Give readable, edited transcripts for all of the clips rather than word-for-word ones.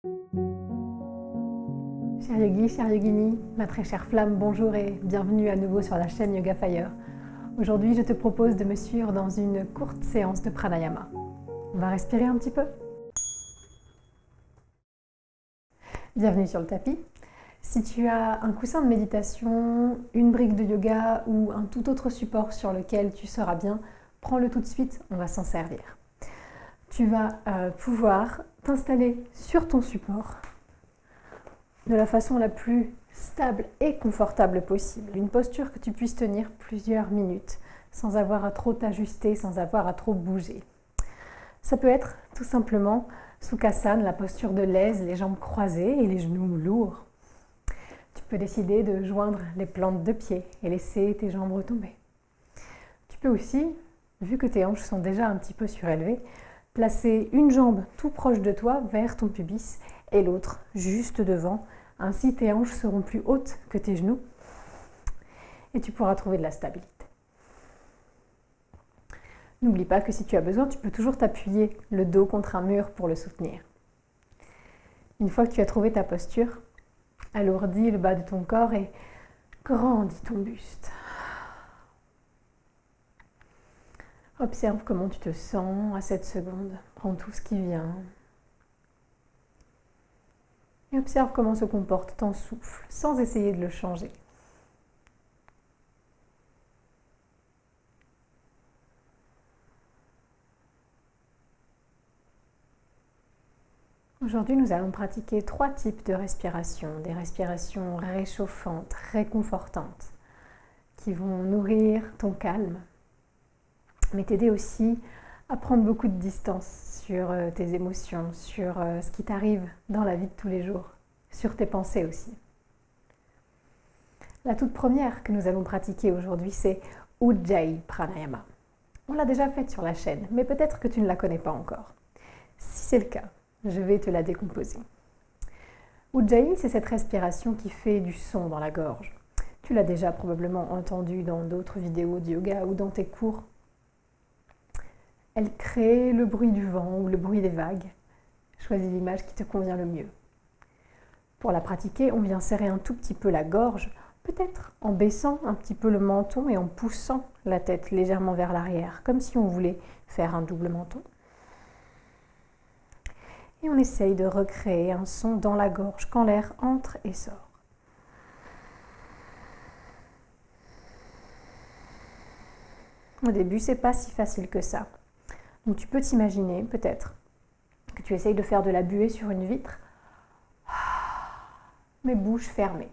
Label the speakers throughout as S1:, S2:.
S1: Cher yogi, chère yogini, ma très chère flamme, bonjour et bienvenue à nouveau sur la chaîne Yoga Fire. Aujourd'hui, je te propose de me suivre dans une courte séance de pranayama. On va respirer un petit peu. Bienvenue sur le tapis. Si tu as un coussin de méditation, une brique de yoga ou un tout autre support sur lequel tu seras bien, prends-le tout de suite, on va s'en servir. Tu vas pouvoir t'installer sur ton support de la façon la plus stable et confortable possible. Une posture que tu puisses tenir plusieurs minutes sans avoir à trop t'ajuster, sans avoir à trop bouger. Ça peut être tout simplement Sukhasana, la posture de l'aise, les jambes croisées et les genoux lourds. Tu peux décider de joindre les plantes de pied et laisser tes jambes retomber. Tu peux aussi, vu que tes hanches sont déjà un petit peu surélevées, placer une jambe tout proche de toi vers ton pubis et l'autre juste devant. Ainsi, tes hanches seront plus hautes que tes genoux et tu pourras trouver de la stabilité. N'oublie pas que si tu as besoin, tu peux toujours t'appuyer le dos contre un mur pour le soutenir. Une fois que tu as trouvé ta posture, alourdis le bas de ton corps et grandis ton buste. Observe comment tu te sens à cette seconde. Prends tout ce qui vient. Et observe comment se comporte ton souffle, sans essayer de le changer. Aujourd'hui, nous allons pratiquer 3 types de respiration. Des respirations réchauffantes, réconfortantes, qui vont nourrir ton calme, mais t'aider aussi à prendre beaucoup de distance sur tes émotions, sur ce qui t'arrive dans la vie de tous les jours, sur tes pensées aussi. La toute première que nous allons pratiquer aujourd'hui, c'est Ujjayi Pranayama. On l'a déjà faite sur la chaîne, mais peut-être que tu ne la connais pas encore. Si c'est le cas, je vais te la décomposer. Ujjayi, c'est cette respiration qui fait du son dans la gorge. Tu l'as déjà probablement entendu dans d'autres vidéos de yoga ou dans tes cours. Elle crée le bruit du vent ou le bruit des vagues. Choisis l'image qui te convient le mieux. Pour la pratiquer, on vient serrer un tout petit peu la gorge, peut-être en baissant un petit peu le menton et en poussant la tête légèrement vers l'arrière, comme si on voulait faire un double menton. Et on essaye de recréer un son dans la gorge quand l'air entre et sort. Au début, c'est pas si facile que ça. Donc tu peux t'imaginer peut-être que tu essayes de faire de la buée sur une vitre, mais bouche fermée.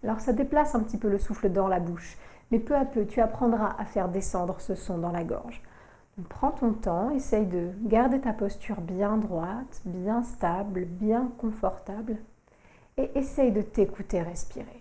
S1: Alors ça déplace un petit peu le souffle dans la bouche, mais peu à peu tu apprendras à faire descendre ce son dans la gorge. Donc, prends ton temps, essaye de garder ta posture bien droite, bien stable, bien confortable et essaye de t'écouter respirer.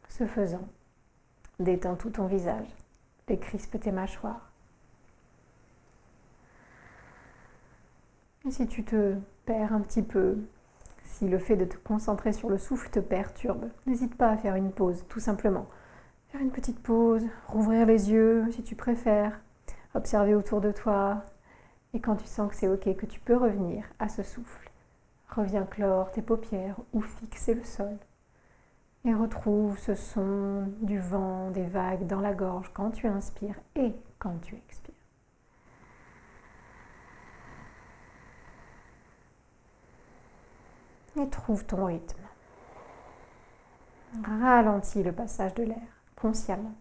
S1: Ce faisant, détends tout ton visage, décrispe tes mâchoires. Et si tu te perds un petit peu, si le fait de te concentrer sur le souffle te perturbe, n'hésite pas à faire une pause, tout simplement. Faire une petite pause, rouvrir les yeux si tu préfères, observer autour de toi. Et quand tu sens que c'est ok, que tu peux revenir à ce souffle, reviens clore tes paupières ou fixer le sol. Et retrouve ce son du vent, des vagues dans la gorge quand tu inspires et quand tu expires. Et trouve ton rythme. Ralentis le passage de l'air consciemment.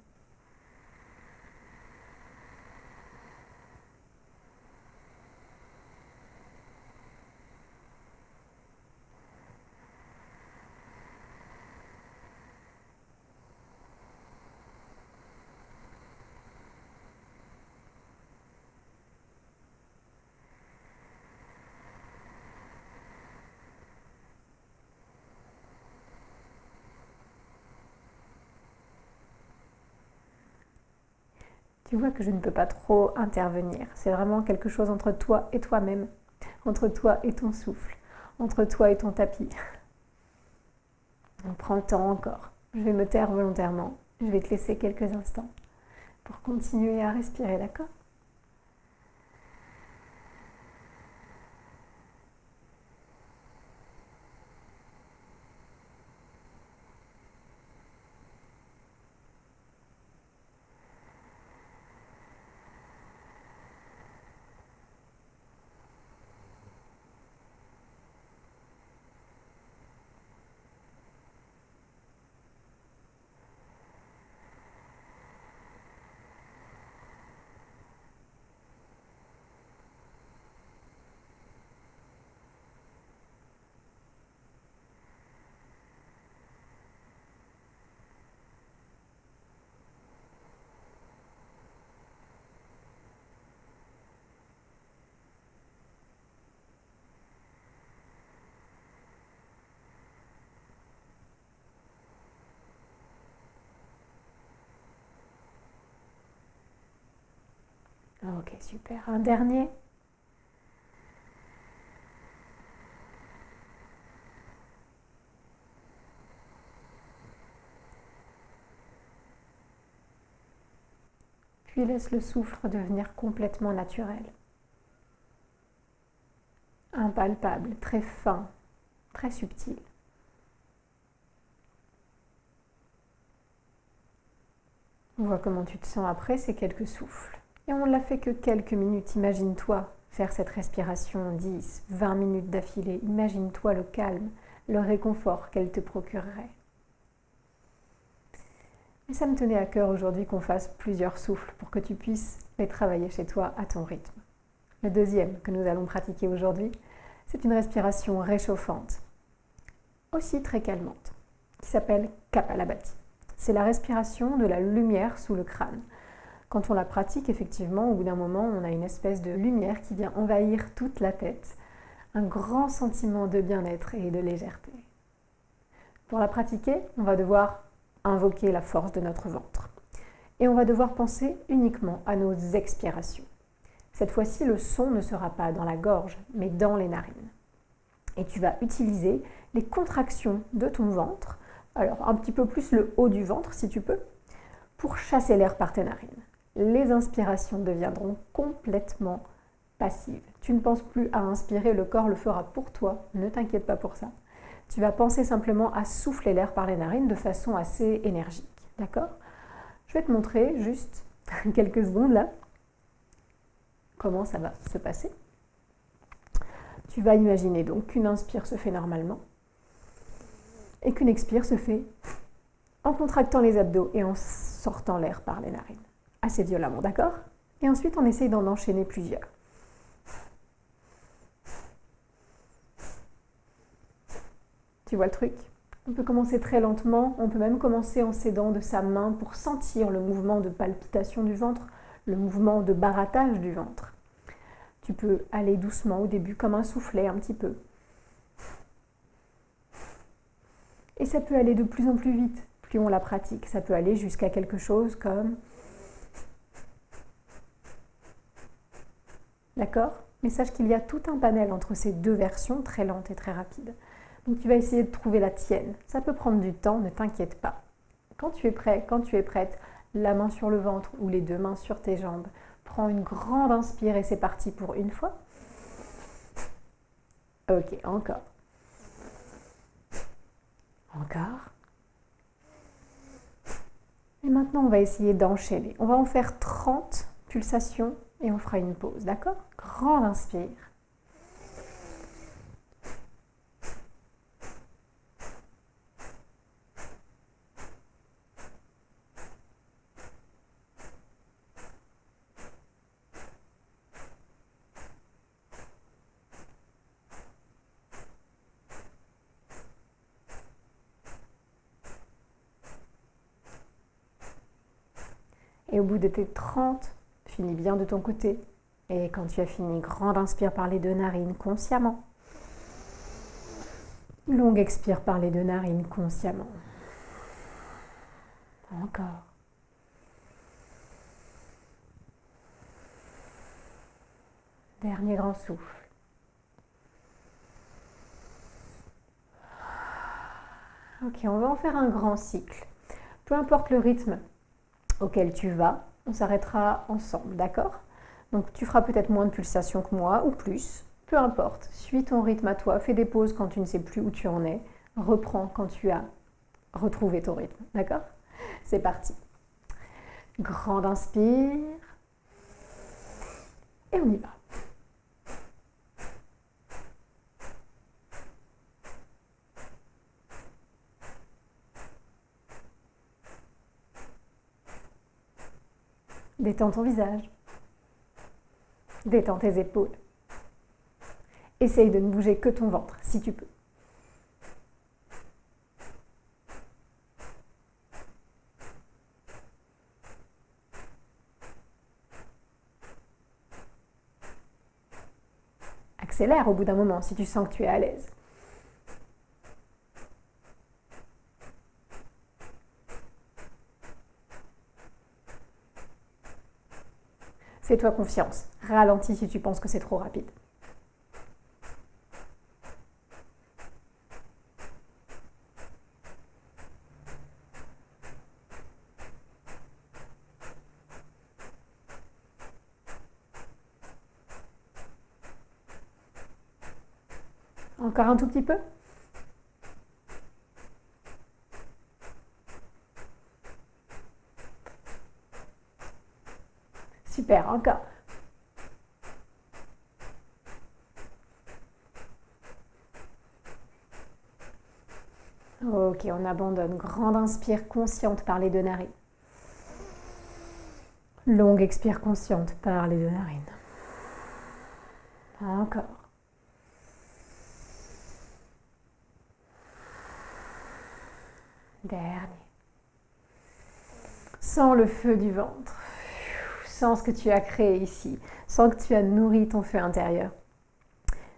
S1: Tu vois que je ne peux pas trop intervenir. C'est vraiment quelque chose entre toi et toi-même, entre toi et ton souffle, entre toi et ton tapis. On prend le temps encore. Je vais me taire volontairement. Je vais te laisser quelques instants pour continuer à respirer, d'accord ? Ok, super. Un dernier. Puis laisse le souffle devenir complètement naturel. Impalpable, très fin, très subtil. On voit comment tu te sens après ces quelques souffles. Et on ne l'a fait que quelques minutes. Imagine-toi faire cette respiration 10, 20 minutes d'affilée. Imagine-toi le calme, le réconfort qu'elle te procurerait. Et ça me tenait à cœur aujourd'hui qu'on fasse plusieurs souffles pour que tu puisses les travailler chez toi à ton rythme. Le deuxième que nous allons pratiquer aujourd'hui, c'est une respiration réchauffante, aussi très calmante, qui s'appelle Kapalabhati. C'est la respiration de la lumière sous le crâne. Quand on la pratique, effectivement, au bout d'un moment, on a une espèce de lumière qui vient envahir toute la tête, un grand sentiment de bien-être et de légèreté. Pour la pratiquer, on va devoir invoquer la force de notre ventre. Et on va devoir penser uniquement à nos expirations. Cette fois-ci, le son ne sera pas dans la gorge, mais dans les narines. Et tu vas utiliser les contractions de ton ventre, alors un petit peu plus le haut du ventre si tu peux, pour chasser l'air par tes narines. Les inspirations deviendront complètement passives. Tu ne penses plus à inspirer, le corps le fera pour toi, ne t'inquiète pas pour ça. Tu vas penser simplement à souffler l'air par les narines de façon assez énergique, d'accord ? Je vais te montrer juste quelques secondes là comment ça va se passer. Tu vas imaginer donc qu'une inspire se fait normalement et qu'une expire se fait en contractant les abdos et en sortant l'air par les narines. Assez violemment, d'accord ? Et ensuite, on essaye d'en enchaîner plusieurs. Tu vois le truc ? On peut commencer très lentement, on peut même commencer en s'aidant de sa main pour sentir le mouvement de palpitation du ventre, le mouvement de barattage du ventre. Tu peux aller doucement au début comme un soufflet un petit peu. Et ça peut aller de plus en plus vite, plus on la pratique. Ça peut aller jusqu'à quelque chose comme... D'accord ? Mais sache qu'il y a tout un panel entre ces deux versions, très lentes et très rapides. Donc tu vas essayer de trouver la tienne. Ça peut prendre du temps, ne t'inquiète pas. Quand tu es prêt, quand tu es prête, la main sur le ventre ou les deux mains sur tes jambes. Prends une grande inspire et c'est parti pour une fois. Ok, encore. Encore. Et maintenant, on va essayer d'enchaîner. On va en faire 30 pulsations et on fera une pause, d'accord ? Grande inspire. Et au bout de tes 30, finis bien de ton côté. Et quand tu as fini, grande inspire par les deux narines consciemment. Longue expire par les deux narines consciemment. Encore. Dernier grand souffle. Ok, on va en faire un grand cycle. Peu importe le rythme auquel tu vas, on s'arrêtera ensemble, d'accord? Donc tu feras peut-être moins de pulsations que moi ou plus, peu importe. Suis ton rythme à toi, fais des pauses quand tu ne sais plus où tu en es, reprends quand tu as retrouvé ton rythme, d'accord? C'est parti. Grande inspire et on y va. Détends ton visage. Détends tes épaules. Essaye de ne bouger que ton ventre, si tu peux. Accélère au bout d'un moment si tu sens que tu es à l'aise. Fais-toi confiance. Ralentis si tu penses que c'est trop rapide. Encore un tout petit peu. Super, encore. Ok, on abandonne. Grande inspire consciente par les deux narines. Longue expire consciente par les deux narines. Encore. Dernier. Sens le feu du ventre. Sens ce que tu as créé ici. Sens que tu as nourri ton feu intérieur.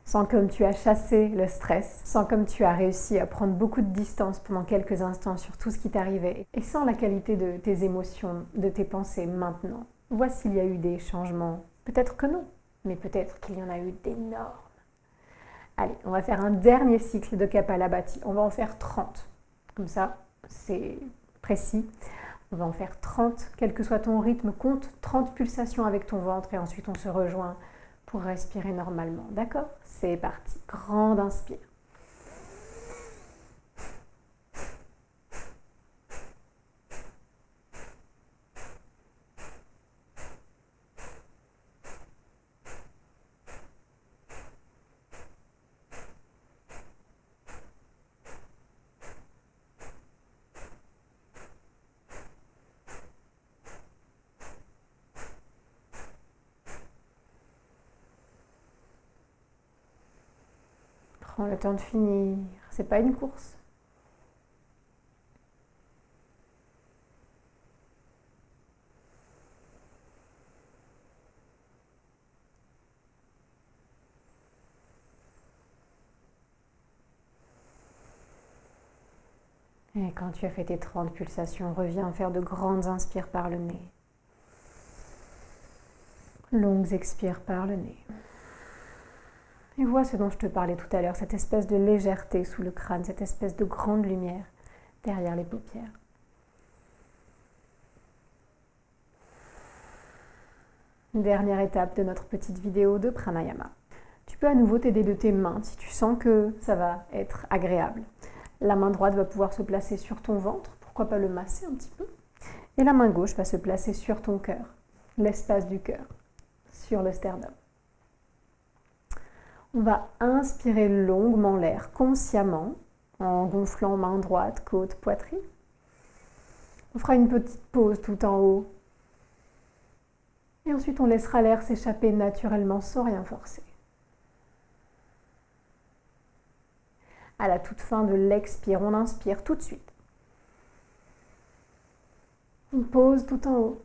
S1: Sens comme tu as chassé le stress. Sens comme tu as réussi à prendre beaucoup de distance pendant quelques instants sur tout ce qui t'arrivait. Et sens la qualité de tes émotions, de tes pensées maintenant. Vois s'il y a eu des changements. Peut-être que non, mais peut-être qu'il y en a eu d'énormes. Allez, on va faire un dernier cycle de Kapalabhati. On va en faire 30. Comme ça, c'est précis. On va en faire 30, quel que soit ton rythme, compte 30 pulsations avec ton ventre et ensuite on se rejoint pour respirer normalement. D'accord? C'est parti. Grande inspire. Prends le temps de finir. C'est pas une course. Et quand tu as fait tes 30 pulsations, reviens faire de grandes inspires par le nez. Longues expires par le nez. Et vois ce dont je te parlais tout à l'heure, cette espèce de légèreté sous le crâne, cette espèce de grande lumière derrière les paupières. Dernière étape de notre petite vidéo de pranayama. Tu peux à nouveau t'aider de tes mains si tu sens que ça va être agréable. La main droite va pouvoir se placer sur ton ventre, pourquoi pas le masser un petit peu. Et la main gauche va se placer sur ton cœur, l'espace du cœur, sur le sternum. On va inspirer longuement l'air, consciemment, en gonflant main droite, côte, poitrine. On fera une petite pause tout en haut. Et ensuite, on laissera l'air s'échapper naturellement sans rien forcer. À la toute fin de l'expire, on inspire tout de suite. On pose tout en haut.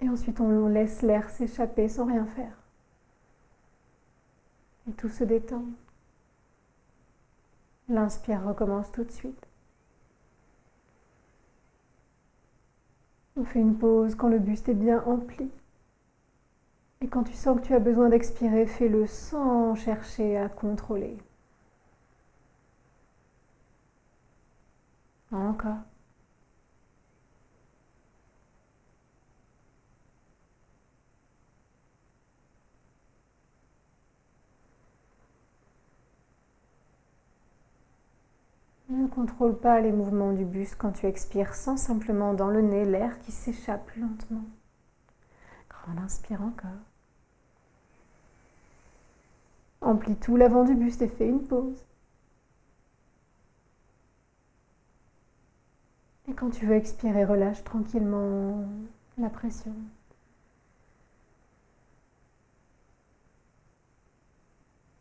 S1: Et ensuite, on laisse l'air s'échapper sans rien faire. Et tout se détend. L'inspire recommence tout de suite. On fait une pause quand le buste est bien empli. Et quand tu sens que tu as besoin d'expirer, fais-le sans chercher à contrôler. Encore. Ne contrôle pas les mouvements du buste quand tu expires, sens simplement dans le nez l'air qui s'échappe lentement. Grande inspire encore. Emplis tout l'avant du buste et fais une pause. Et quand tu veux expirer, relâche tranquillement la pression.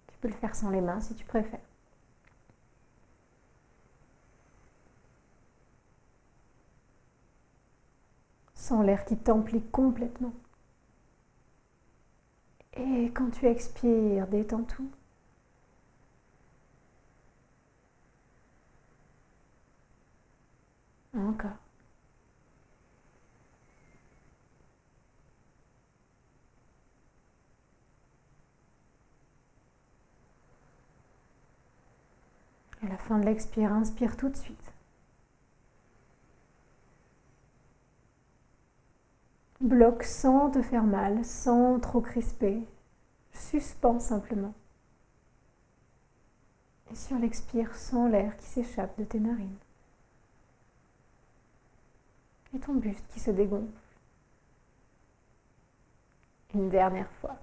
S1: Tu peux le faire sans les mains si tu préfères. Sens l'air qui t'emplit complètement. Et quand tu expires, détends tout. Encore. À la fin de l'expire, inspire tout de suite. Bloque sans te faire mal, sans trop crisper. Suspends simplement. Et sur l'expire, sens l'air qui s'échappe de tes narines. Et ton buste qui se dégonfle. Une dernière fois.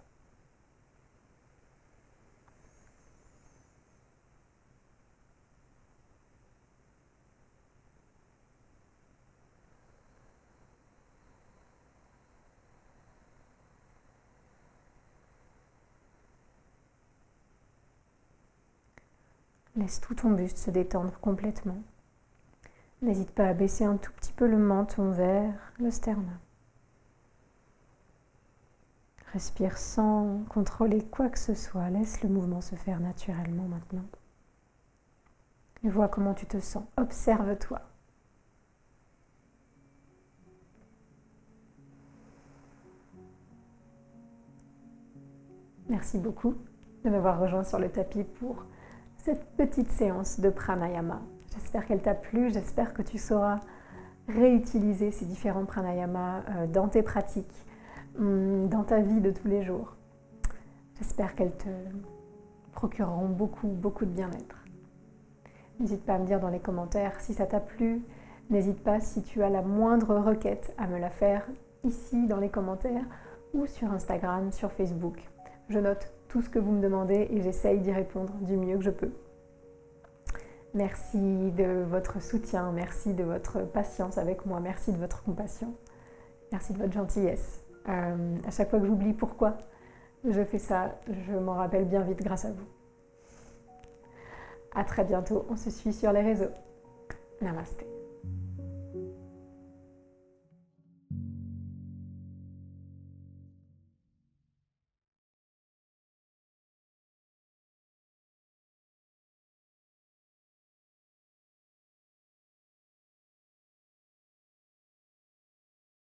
S1: Laisse tout ton buste se détendre complètement. N'hésite pas à baisser un tout petit peu le menton vers le sternum. Respire sans contrôler quoi que ce soit. Laisse le mouvement se faire naturellement maintenant. Et vois comment tu te sens. Observe-toi. Merci beaucoup de m'avoir rejoint sur le tapis pour cette petite séance de pranayama. J'espère qu'elle t'a plu, j'espère que tu sauras réutiliser ces différents pranayamas dans tes pratiques, dans ta vie de tous les jours. J'espère qu'elles te procureront beaucoup de bien-être. N'hésite pas à me dire dans les commentaires si ça t'a plu. N'hésite pas si tu as la moindre requête à me la faire ici dans les commentaires ou sur Instagram, sur Facebook. Je note tout ce que vous me demandez et j'essaye d'y répondre du mieux que je peux. Merci de votre soutien, merci de votre patience avec moi, merci de votre compassion, merci de votre gentillesse. À chaque fois que j'oublie pourquoi je fais ça, je m'en rappelle bien vite grâce à vous. À très bientôt, on se suit sur les réseaux. Namasté.